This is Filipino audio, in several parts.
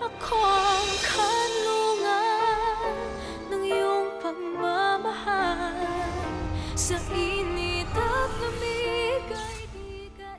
Ako ang kanlungan ng iyong pagmamahal. Sa init at lamig ay di ka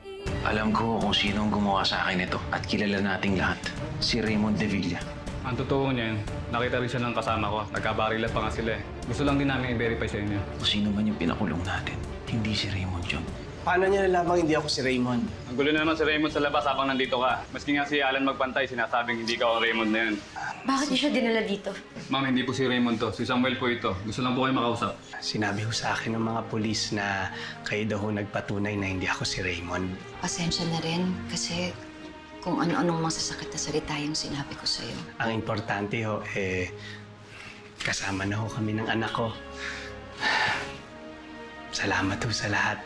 Alam ko kung sino ang gumawa sa akin ito at kilala nating lahat. Si Raymond De Villa. Ang totoo niyan, nakita rin siya ng kasama ko. Nagkabarilan pa nga sila eh. Gusto lang din namin i-verify sa inyo. Kung sino man yung pinakulong natin, hindi si Raymond yun. Paano niya nalamang hindi ako si Raymond? Ang gulo na naman si Raymond sa labas habang nandito ka. Maski nga si Alan magpantay, sinasabing hindi ka ang Raymond na yun. Bakit niyo siya dinala dito? Ma'am, hindi po si Raymond to. Si Samuel po ito. Gusto lang po kayo makausap. Sinabi ho sa akin ng mga pulis na kayo daw ho nagpatunay na hindi ako si Raymond. Pasensya na rin kasi kung ano-anong masasakit na salita yung sinabi ko sa'yo. Ang importante ho, kasama na ho kami ng anak ko. Salamat ho sa lahat.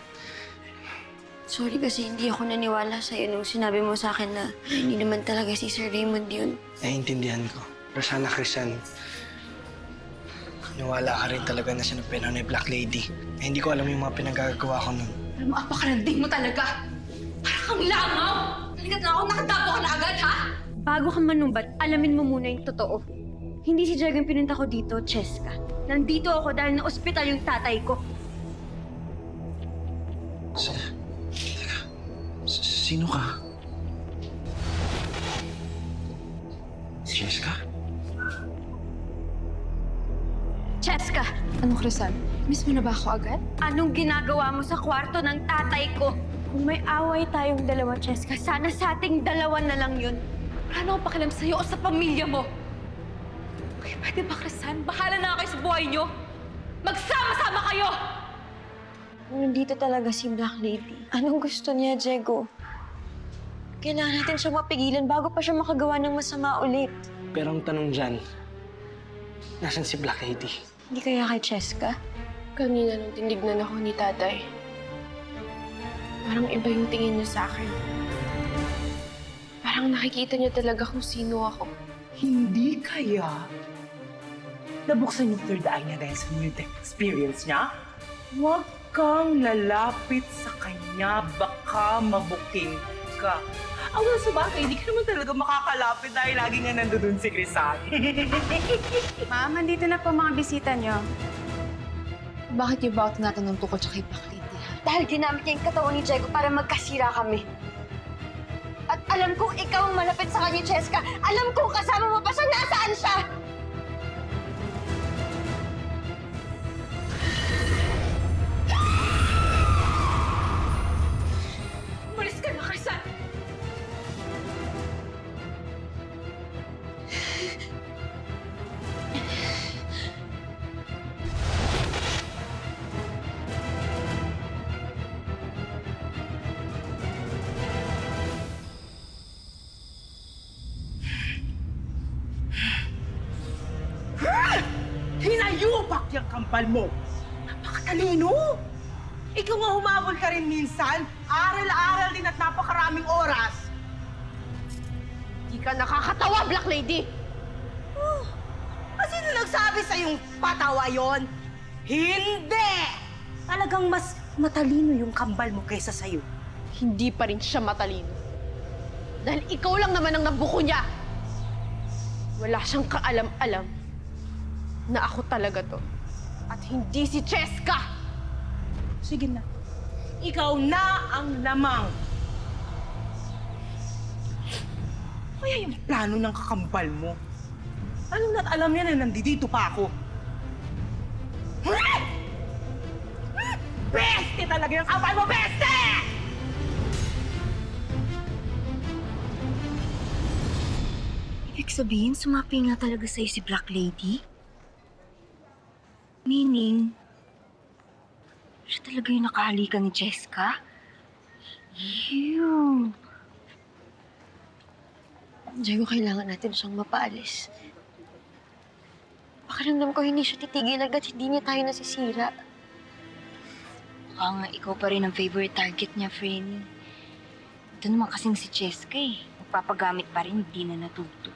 Sorry kasi hindi ako naniwala sa'yo nung sinabi mo sa akin na hindi naman talaga si Sir Raymond yun. Naiintindihan ko. Pero sana, Christian, niwala ka rin talaga na sinupeno ni Black Lady. Hindi ko alam yung mga pinagagawa ko nun. Alam mo, apakalanding mo talaga! Parang kang langaw! Halika na ako, nakatapo ka na agad, ha? Bago ka manumbat, alamin mo muna yung totoo. Hindi si Diego yung pinunta ko dito, Cheska. Nandito ako dahil na-ospital yung tatay ko. Sino ka? Si Jessica? Cheska! Anong Rizal? Miss mo na ba ako agad? Anong ginagawa mo sa kwarto ng tatay ko? Kung may away tayong dalawa, Cheska, sana sa ating dalawa na lang yun. Wala na akong pakialam sa'yo o sa pamilya mo. Okay, pwede ba, Rizal? Bahala na kayo sa buhay niyo. Magsama-sama kayo! Nandito talaga si Black Lady. Anong gusto niya, Diego? Kailangan natin siya mapigilan bago pa siya makagawa ng masama ulit. Pero ang tanong dyan, nasan si Black Lady? Hindi kaya kay Cheska? Kanina nung tinignan ako ni tatay, parang iba yung tingin niya sa akin. Parang nakikita niya talaga kung sino ako. Hindi kaya nabuksan yung third eye niya dahil sa near-death experience niya? Huwag kang lalapit sa kanya, baka mabuking ka. Wala sa bagay, hindi ka naman talaga makakalapit dahil lagi nga nandoon si Crisan. Ma'am, andito na po mga bisita niyo. Bakit niyo ba ako tinatanong tungkol sa kay Black Lady, ha? Dahil ginamit niya yung katawan ni Diego para magkasira kami. At alam kong ikaw ang malapit sa kanya, Cheska. Alam kong kasama mo pa siya. Nasaan siya? Umalis ka na, Rizal! Hinayupak yung kampal mo! Napakatalino! Ikaw nga humabol ka rin minsan. Aral-aral din at napakaraming oras. Di ka nakakatawa, Black Lady! Sino nagsabi sa yung patawa yon? Hindi! Talagang mas matalino yung kambal mo kaysa sa'yo. Hindi pa rin siya matalino. Dahil ikaw lang naman ang nabuko niya. Wala siyang kaalam-alam na ako talaga to. At hindi si Cheska! Sige na. Ikaw na ang lamang. Kaya yung plano ng kakambal mo. Ano na't alam niya na nandito pa ako? Beste talaga yung kambal mo! Beste! Ibig sabihin, sumapi nga talaga sa'yo si Black Lady? Meaning, siya talaga yung nakahalikan ni Cheska? Ew! Diego, kailangan natin siyang mapaalis. Pakiramdam ko hindi siya titigil agad, hindi niya tayo nasisira. Baka nga ikaw pa rin ang favorite target niya, friend. Ito naman kasing si Cheska eh. Magpapagamit pa rin, hindi na natuto.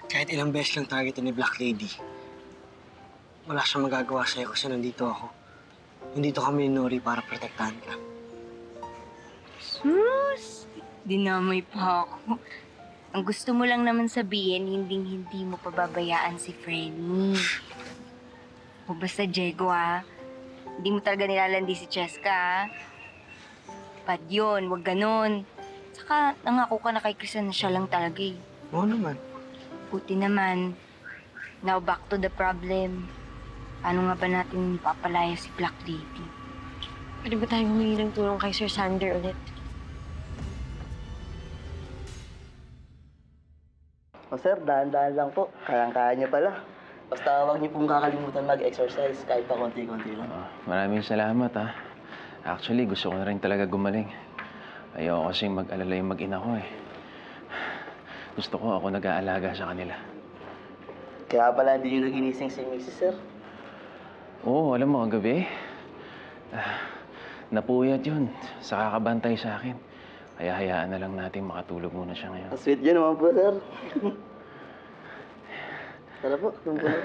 Kahit ilang beses lang targetin ni Black Lady, wala siyang magagawa sa'yo kasi nandito ako. Nandito kami ni Nori para protektahan ka. Sus! Dinamay pa ako. Ang gusto mo lang naman sabihin, hindi mo pababayaan si Frenny. O basta, Diego, ha? Hindi mo talaga nilalandi si Cheska, ha? Bad yun, wag ganun. Saka, nangako ka na kay Christian na siya lang talaga, eh. Oo naman. Buti naman. Now, back to the problem. Paano nga ba natin papalaya si Black Lady? Pwede ba tayo humingi ng tulong kay Sir Sander ulit? O sir, dahan-dahan lang po. Kayang-kaya niyo pala. Basta huwag niyo pong kakalimutan mag-exercise kahit pa konti-konti lang. Maraming salamat ha. Actually, gusto ko na rin talaga gumaling. Ayoko kasing mag-alala yung mag-ina ko eh. Gusto ko ako nag-aalaga sa kanila. Kaya pala hindi niyo naginising si Mrs. Sir. Oo, alam mo, kagabi, napuyat yun sa kakabantay sa akin. Kaya hayaan na lang natin makatulog muna siya ngayon. Ang sweet niyo naman po, sir. Tara po, tumpo na.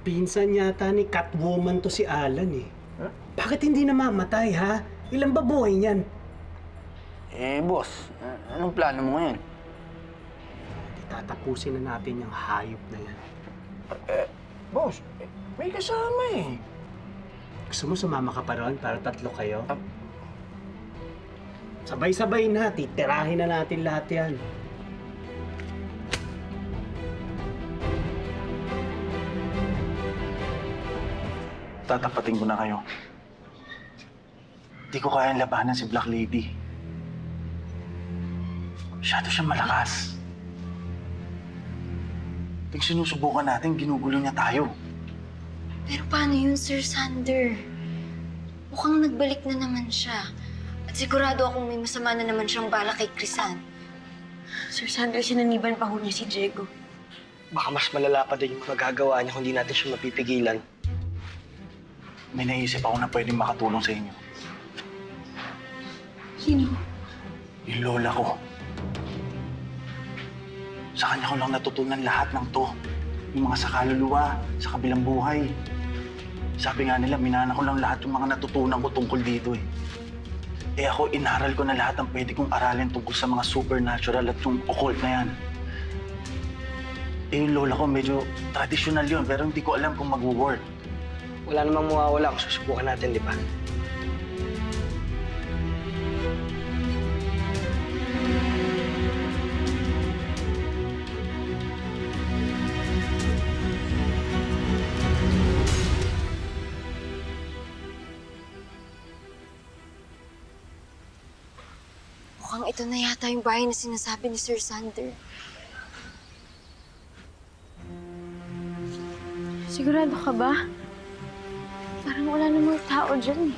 Pinsan yata ni Catwoman to si Alan eh. Bakit hindi namamatay ha? Ilan ba buhay niyan? Boss, anong plano mo ngayon? Tatapusin na natin yung hayop na yan. Boss, may kasama eh. Gusto mo sumama ka pa ron para tatlo kayo? Sabay-sabay na, titirahin na natin lahat yan. Tatapatin ko na kayo. Di ko kayang labanan si Black Lady. Masyado siyang malakas. Pag sinusubukan natin, ginugulo niya tayo. Pero paano yun, Sir Sander? Mukhang nagbalik na naman siya. At sigurado akong may masama na naman siyang bala kay Crisan. Sir Sander, sinaniban pa ho niya si Diego. Baka mas malala pa din yung magagawa niya kung di natin siya mapipigilan. May naisip ako na pwedeng makatulong sa inyo. Sino? Yung lola ko. Sa kanya ko lang natutunan lahat ng to. Yung mga sa kaluluwa, sa kabilang buhay. Sabi nga nila, minana ko lang lahat yung mga natutunan ko tungkol dito eh. Eh ako, inaral ko na lahat ng pwede kong aralin tungkol sa mga supernatural at yung occult na yan. Eh yung lola ko medyo traditional yun, pero hindi ko alam kung mag-work. Wala namang mawawala kung susubukan natin, di ba? Mukhang ito na yata yung bahay na sinasabi ni Sir Sander. Sigurado ka ba? Parang wala namang tao dyan eh.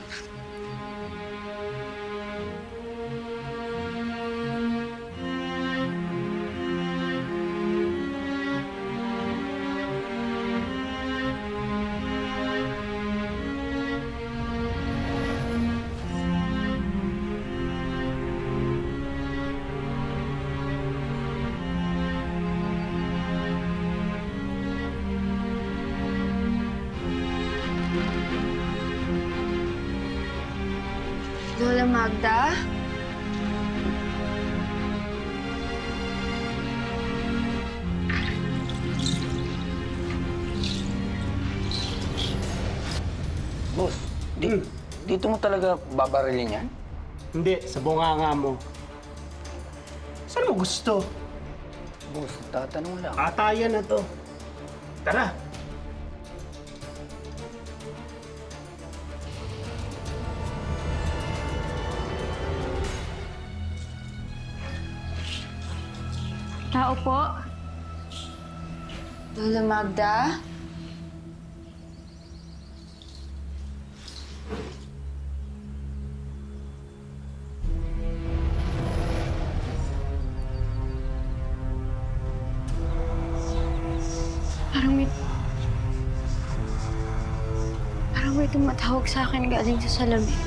Lola Magda? Boss, dito mo talaga babarilin yan? Hindi, sa bunganga mo. Saan mo gusto? Boss, tatanong lang. Atayan na to. Tara! Tao po? Lola Magda? Parang may tumatawag sa akin galing sa salamin.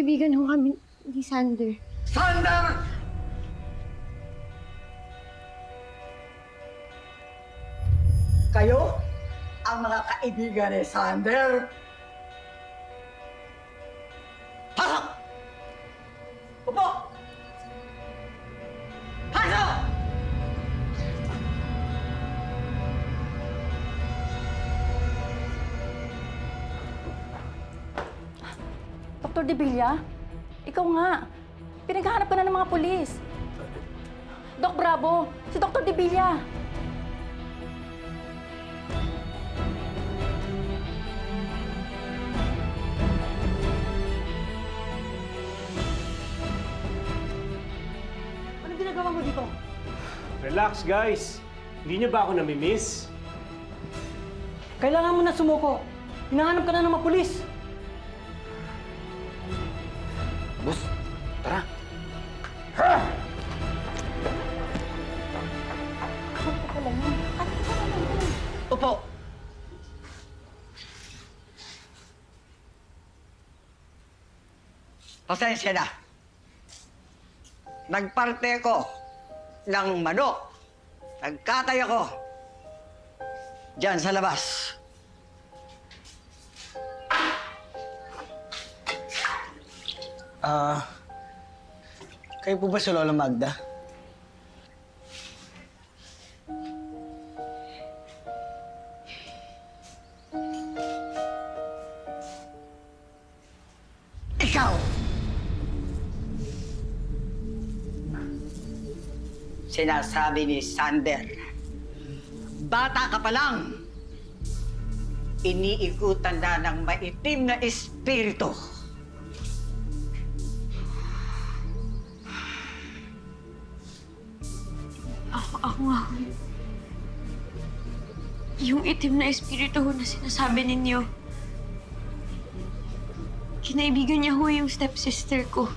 Magkaibigan ho kami ni Sander. Sander! Kayo ang mga kaibigan ni Sander. Pasok! Upo! Pasok! Dr. De Villa, ikaw nga. Pinaghahanap ka na ng mga pulis. Doc Bravo, si Dr. De Villa. Anong ginagawa mo dito? Relax, guys. Hindi niyo ba ako namimiss? Kailangan mo na sumuko. Hinahanap ka na ng mga pulis. Boss, tara. Upo. Pasensya na. Nagparte ko ng manok. Nagkatay ako. Diyan sa labas. Kayo po ba si Lola Magda? Ikaw! Sinasabi ni Sander, bata ka pa lang, iniikutan na ng maitim na espiritu. Ako nga ho. Yung itim na espiritu ho na sinasabi ninyo. Kinaibigan niya ho yung stepsister ko.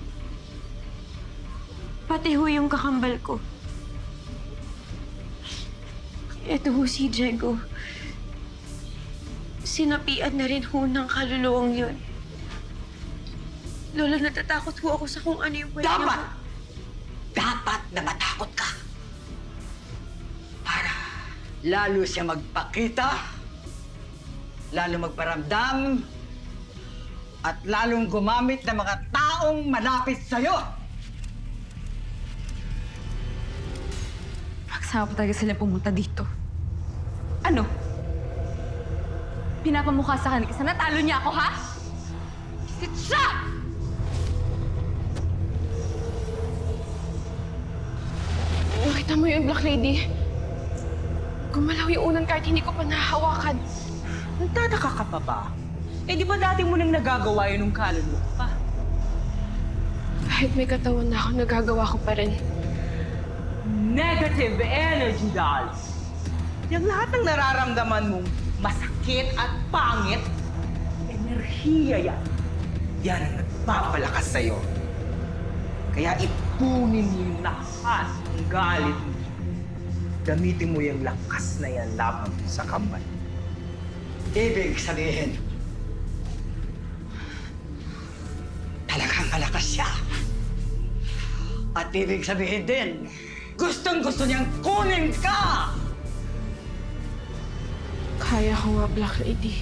Pati ho yung kakambal ko. Ito ho si Diego. Sinapian na rin ho ng kaluluwang yun. Lola, natatakot ho ako sa kung ano yung pwede Dapat! niya. Dapat na matakot ka. Para lalo siya magpakita, lalo magparamdam, at lalong gumamit ng mga taong malapit sa'yo. Magsama pa talaga sila pumunta dito. Ano? Pinapamukha sa akin kasi natalo niya ako, ha? Sit siya! Nakita mo yung Black Lady? Gumalaw yung unan kahit hindi ko pa nahahawakan. Nagtataka ka pa ba? Eh di ba dati mo nang nagagawa yun nung kaluluwa pa? Kahit may katawan na ako, nagagawa ko pa rin. Negative energy, doll. Yung lahat ng nararamdaman mong masakit at pangit, enerhiya yan. Yan ang nagpapalakas sa'yo. Kaya ipunin mo yung lakas ng galit mo. Gamitin mo yung lakas na yan laban sa kambal. Ibig sabihin, talagang malakas siya. At ibig sabihin din, gustong-gusto niyang kunin ka! Kaya ko nga, Black Lady.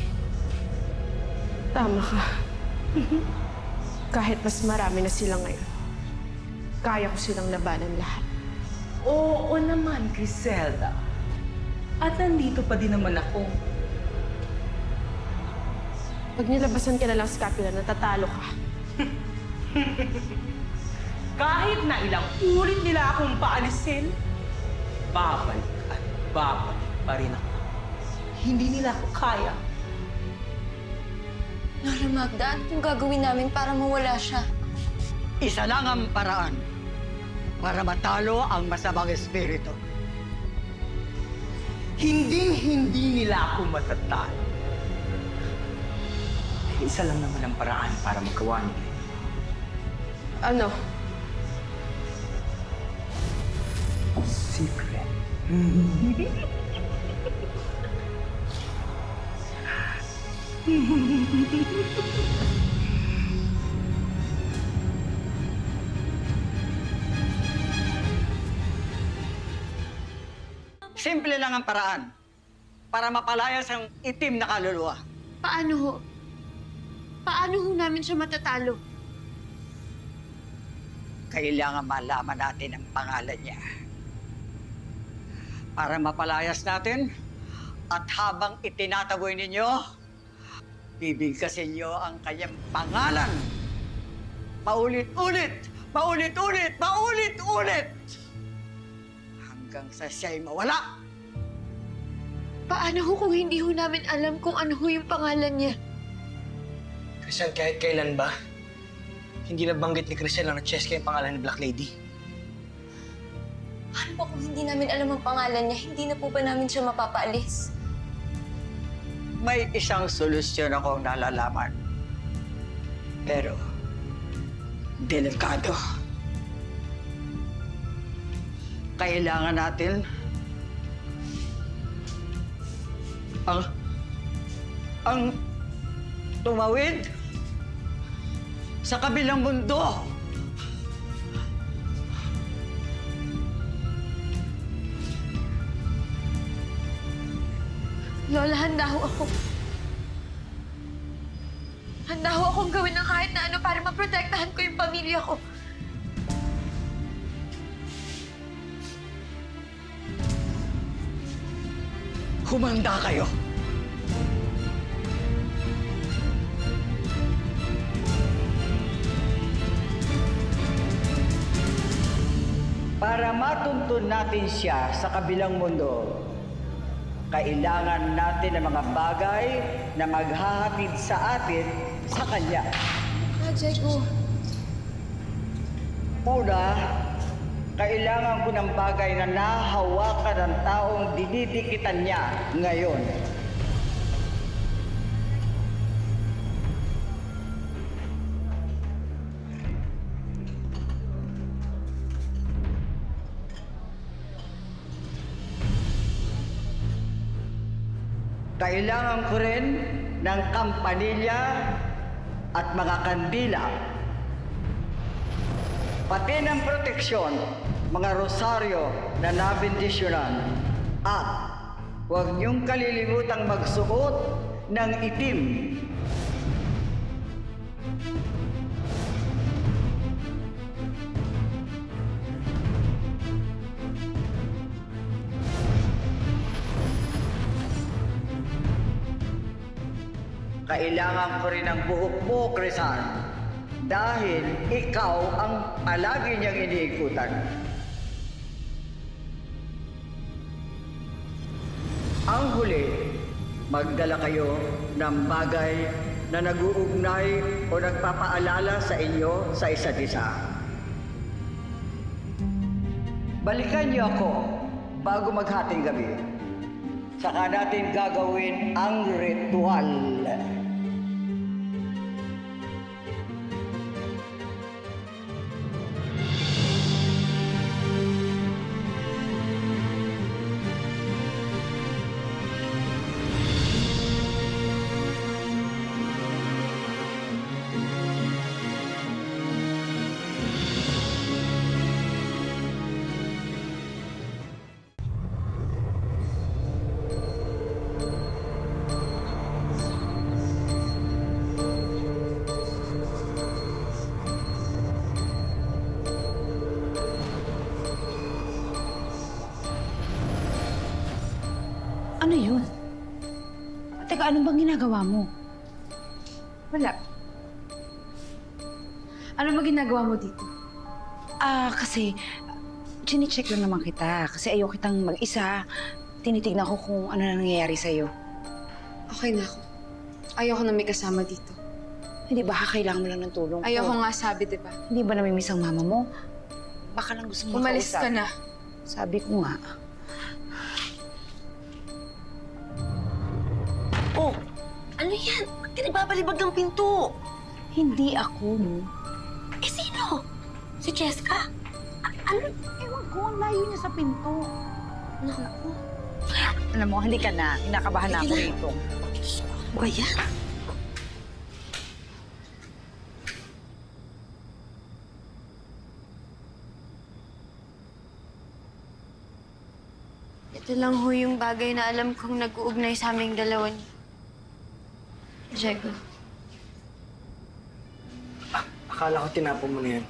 Tama ka. Kahit mas marami na sila ngayon, kaya ko silang labanan lahat. Oo naman, Griselda. At nandito pa din naman ako. Pag nilabasan ka na lang, Scapula, natatalo ka. Kahit na ilang ulit nila akong paalisin, babalik at babalik pa rin ako. Hindi nila ako kaya. Lola Magda, ano yung gagawin namin para mawala siya? Isa lang ang paraan para matalo ang masamang espiritu. Hindi nila ako matatalo. Dahil isa lang naman ang paraan para magawa nila. Ano? Secret. simple lang ang paraan para mapalayas ang itim na kaluluwa. Paano ho? Paano ho namin siya matatalo? Kailangan malaman natin ang pangalan niya. Para mapalayas natin, at habang itinataboy ninyo, bibigkasin niyo ang kanyang pangalan. Paulit-ulit! Paulit-ulit! Paulit-ulit! Hanggang sa siya'y mawala. Paano ho kung hindi ho namin alam kung ano ho yung pangalan niya? Christian, kahit kailan ba, hindi nabanggit ni Crisel na Cheska yung pangalan ni Black Lady. Paano ba kung hindi namin alam ang pangalan niya, hindi na po ba namin siya mapapaalis? May isang solusyon akong nalalaman. Pero, delikado. Kailangan natin ang tumawid sa kabilang mundo. Lola, handa ho ako. Handa ho akong gawin ng kahit na ano para maprotektahan ko yung pamilya ko. Humanda kayo. Para matuntun natin siya sa kabilang mundo, kailangan natin ng mga bagay na maghahatid sa atin sa kanya. Diego. Una, kailangan ko ng bagay na nahawakan ng taong dinidikitan niya ngayon. Kailangan ko rin ng kampanilya at mga kandila. Pati ng proteksyon, mga rosaryo na nabendisyonan. At huwag niyong kalilimutang magsuot ng itim. Kailangan ko rin ang buhok mo, Crisan. Dahil ikaw ang palagi niyang iniikutan. Ang huli, magdala kayo ng bagay na nag-uugnay o nagpapaalala sa inyo sa isa't isa. Balikan niyo ako bago maghating gabi. Saka natin gagawin ang ritual. Ano yun? Teka, ano bang ginagawa mo? Wala. Ano ba ginagawa mo dito? Kasi chine-check lang naman kita. Kasi ayaw kitang mag-isa. Tinitignan ko kung ano na nangyayari sa'yo. Okay na ako. Ayoko na may kasama dito. Hindi ba kailangan mo lang ng tulong ko? Ayoko nga sabi, di ba? Hindi ba namimiss ang mama mo? Baka lang gusto mo Umalis ka na. Sabi ko nga. Oh! Ano yan? Ba't ka nababalibag ng pinto? Hindi ako, no? Eh, sino? Si Cheska? Ano? Ewan ko, ang layo niya sa pinto. Naku. Alam mo, halika na. Kinakabahan na ako rito. Ano ba yan? Ito lang ho yung bagay na alam kong nag-uugnay sa aming dalawa ni Diego. Akala ko tinapon mo na yan.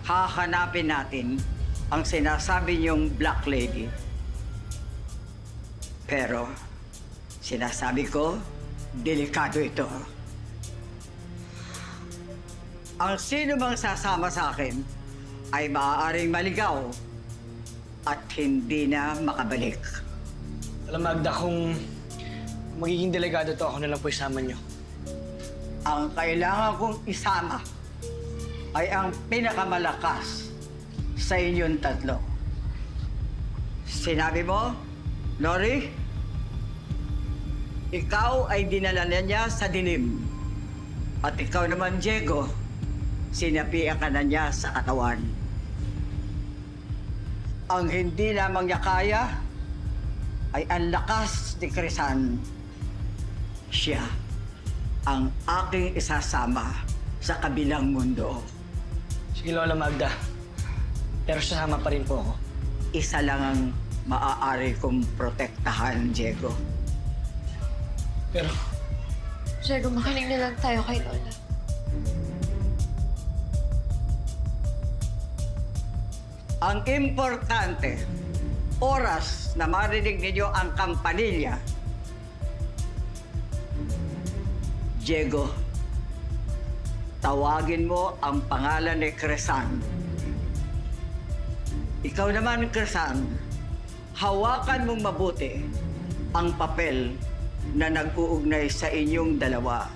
Hahanapin natin ang sinasabi niyong Black Lady. Pero, sinasabi ko, delikado ito. Ang sino mang sasama sa akin ay maaaring maligaw at hindi na makabalik. Alam, Magda, kung magiging delegado to, ako na lang po isama niyo. Ang kailangan kong isama ay ang pinakamalakas sa inyong tatlo. Sinabi mo, Nori, ikaw ay dinala niya sa dilim. At ikaw naman, Diego, sinapian ka na niya sa katawan. Ang hindi lamang niya kaya ay ang lakas ni Crisan. Siya ang aking isasama sa kabilang mundo. Sige, Lola Magda. Pero sasama pa rin po ako. Isa lang ang maaari kong protektahan, Diego. Pero, Diego, makinig na lang tayo kay Lola. Ang importante, oras na marinig ninyo ang kampanilya. Diego, tawagin mo ang pangalan ni Crisan. Ikaw naman, Crisan, hawakan mong mabuti ang papel na nag-uugnay sa inyong dalawa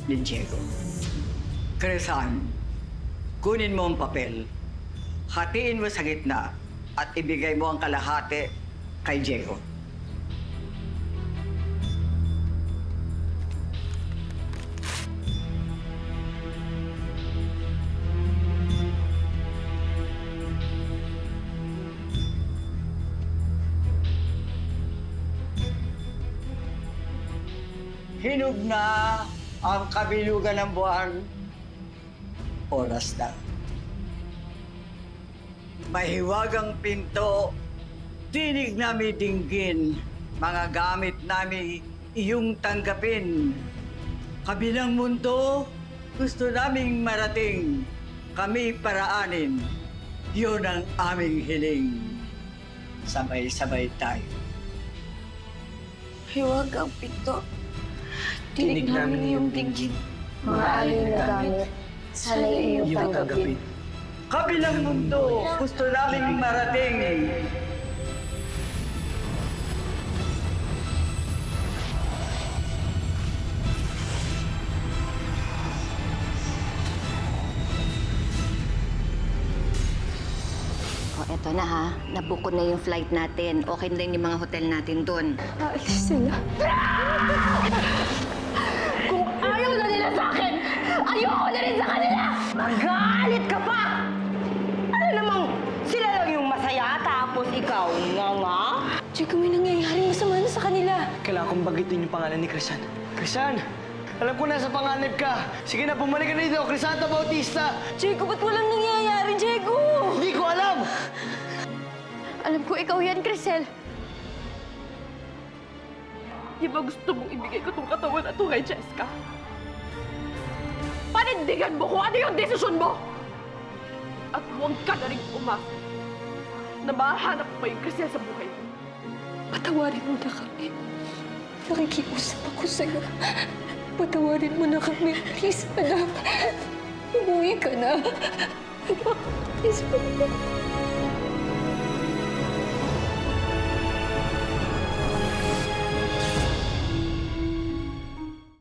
ni Diego. Crisan, kunin mo ang papel, hatiin mo sa gitna at ibigay mo ang kalahati kay Diego. Hinog na ang kabilugan ng buwan. Oras na. Mahiwagang pinto, tinig namin dinggin, mga gamit namin iyong tanggapin. Kabilang mundo, gusto naming marating, kami paraanin, yun ang aming hiling. Sabay-sabay tayo. Hiwag ang pinto. Tinig namin iyong dinggin. Mga aliw na gamit. Sana iyong tanggapin. Kabilang mundo, gusto naming marating. O, eto na ha. Nabook ko na yung flight natin. Okay na rin yung mga hotel natin doon. Aalis sila. Kung ayaw na nila sa akin, ayoko na rin sa kanila! Magalit ka pa! Ano namang sila lang yung masaya tapos ikaw nga? Diego, may nangyayaring masama na sa kanila. kailangan kong bagitin yung pangalan ni Crisan. Crisan! Alam ko nasa panganib ka. Sige na, bumalik ka na dito. Crisanta Bautista! Diego, ba't walang nangyayari, Diego? Hindi ko alam! Alam ko ikaw yan, Crisel. Di ba gusto mong ibigay ko tong katawan na to kay Jessica? Panindigan mo kung ano yung desisyon mo! At huwag ka na rin umasa na mahanap pa yung Crisel sa buhay mo. Patawarin mo na kami. Nakikiusap ako sa'yo. Patawarin mo na kami. Please, anak. Umuwi ka na. Anak, please, anak.